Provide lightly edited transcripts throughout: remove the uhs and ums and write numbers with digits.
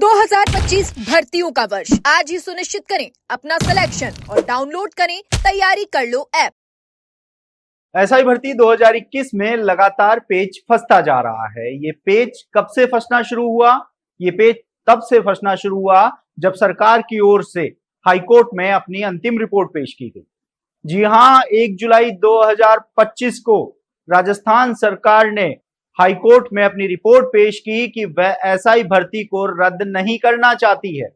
2025 भर्तियों का वर्ष आज ही सुनिश्चित करें अपना सिलेक्शन और डाउनलोड करें तैयारी कर लो ऐप। एसआई भर्ती 2021 में लगातार पेच फंसता जा रहा है। ये पेच कब से फंसना शुरू हुआ? ये पेच तब से फंसना शुरू हुआ जब सरकार की ओर से हाईकोर्ट में अपनी अंतिम रिपोर्ट पेश की गई। जी हां, 1 जुलाई 2025 को राजस्थान सरकार ने हाईकोर्ट में अपनी रिपोर्ट पेश की कि वह एसआई भर्ती को रद्द नहीं करना चाहती है।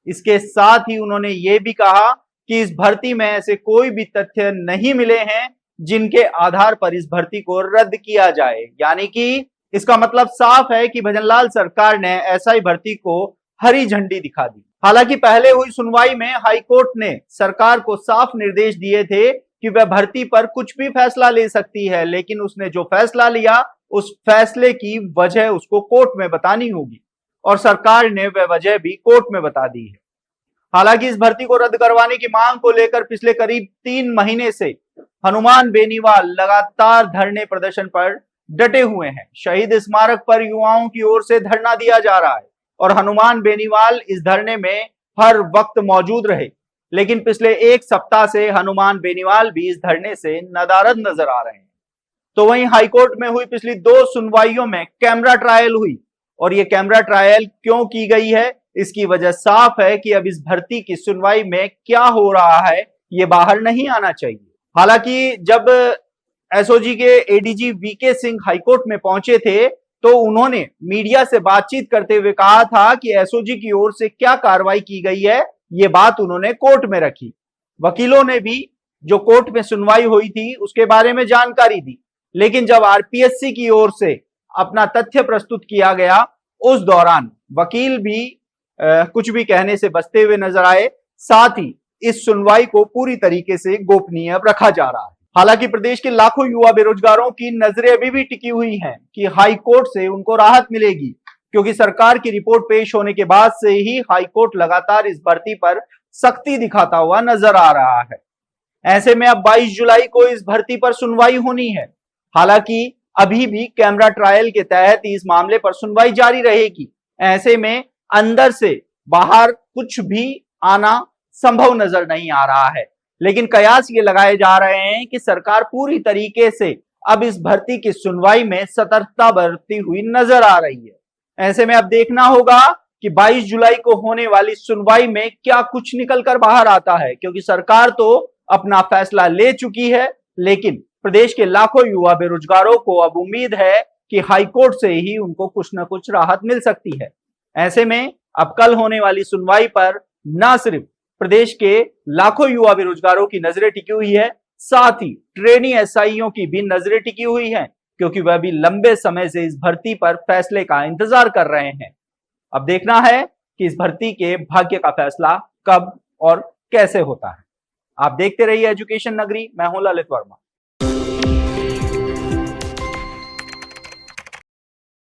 इसके साथ ही उन्होंने ये भी कहा कि इस भर्ती में ऐसे कोई भी तथ्य नहीं मिले हैं जिनके आधार पर इस भर्ती को रद्द किया जाए। यानी कि इसका मतलब साफ है कि भजनलाल सरकार ने एसआई भर्ती को हरी झंडी दिखा दी। हालांकि पहले हुई सुनवाई में हाईकोर्ट ने सरकार को साफ निर्देश दिए थे कि वह भर्ती पर कुछ भी फैसला ले सकती है, लेकिन उसने जो फैसला लिया उस फैसले की वजह उसको कोर्ट में बतानी होगी और सरकार ने वह वजह भी कोर्ट में बता दी है। हालांकि इस भर्ती को रद्द करवाने की मांग को लेकर पिछले करीब 3 महीने से हनुमान बेनीवाल लगातार धरने प्रदर्शन पर डटे हुए हैं। शहीद स्मारक पर युवाओं की ओर से धरना दिया जा रहा है और हनुमान बेनीवाल इस धरने में हर वक्त मौजूद रहे, लेकिन पिछले 1 सप्ताह से हनुमान बेनीवाल भी इस धरने से नदारद नजर आ रहे हैं। तो वहीं हाईकोर्ट में हुई पिछली 2 सुनवाइयों में कैमरा ट्रायल हुई और ये कैमरा ट्रायल क्यों की गई है, इसकी वजह साफ है कि अब इस भर्ती की सुनवाई में क्या हो रहा है ये बाहर नहीं आना चाहिए। हालांकि जब एसओजी के एडीजी वीके सिंह हाईकोर्ट में पहुंचे थे तो उन्होंने मीडिया से बातचीत करते हुए कहा था कि एसओजी की ओर से क्या कार्रवाई की गई है ये बात उन्होंने कोर्ट में रखी। वकीलों ने भी जो कोर्ट में सुनवाई हुई थी उसके बारे में जानकारी दी, लेकिन जब आरपीएससी की ओर से अपना तथ्य प्रस्तुत किया गया उस दौरान वकील भी कुछ भी कहने से बचते हुए नजर आए। साथ ही इस सुनवाई को पूरी तरीके से गोपनीय रखा जा रहा है। हालांकि प्रदेश के लाखों युवा बेरोजगारों की नजरें अभी भी टिकी हुई हैं कि हाईकोर्ट से उनको राहत मिलेगी, क्योंकि सरकार की रिपोर्ट पेश होने के बाद से ही हाईकोर्ट लगातार इस भर्ती पर सख्ती दिखाता हुआ नजर आ रहा है। ऐसे में अब 22 जुलाई को इस भर्ती पर सुनवाई होनी है। हालांकि अभी भी कैमरा ट्रायल के तहत इस मामले पर सुनवाई जारी रहेगी। ऐसे में अंदर से बाहर कुछ भी आना संभव नजर नहीं आ रहा है, लेकिन कयास ये लगाए जा रहे हैं कि सरकार पूरी तरीके से अब इस भर्ती की सुनवाई में सतर्कता बरतती हुई नजर आ रही है। ऐसे में अब देखना होगा कि 22 जुलाई को होने वाली सुनवाई में क्या कुछ निकल कर बाहर आता है, क्योंकि सरकार तो अपना फैसला ले चुकी है, लेकिन प्रदेश के लाखों युवा बेरोजगारों को अब उम्मीद है कि हाईकोर्ट से ही उनको कुछ न कुछ राहत मिल सकती है। ऐसे में अब कल होने वाली सुनवाई पर न सिर्फ प्रदेश के लाखों युवा बेरोजगारों की नजरें टिकी हुई है, साथ ही ट्रेनी एसआईओं की भी नजरें टिकी हुई हैं, क्योंकि वह भी लंबे समय से इस भर्ती पर फैसले का इंतजार कर रहे हैं। अब देखना है कि इस भर्ती के भाग्य का फैसला कब और कैसे होता है। आप देखते रहिए एजुकेशन नगरी। मैं हूं ललित वर्मा।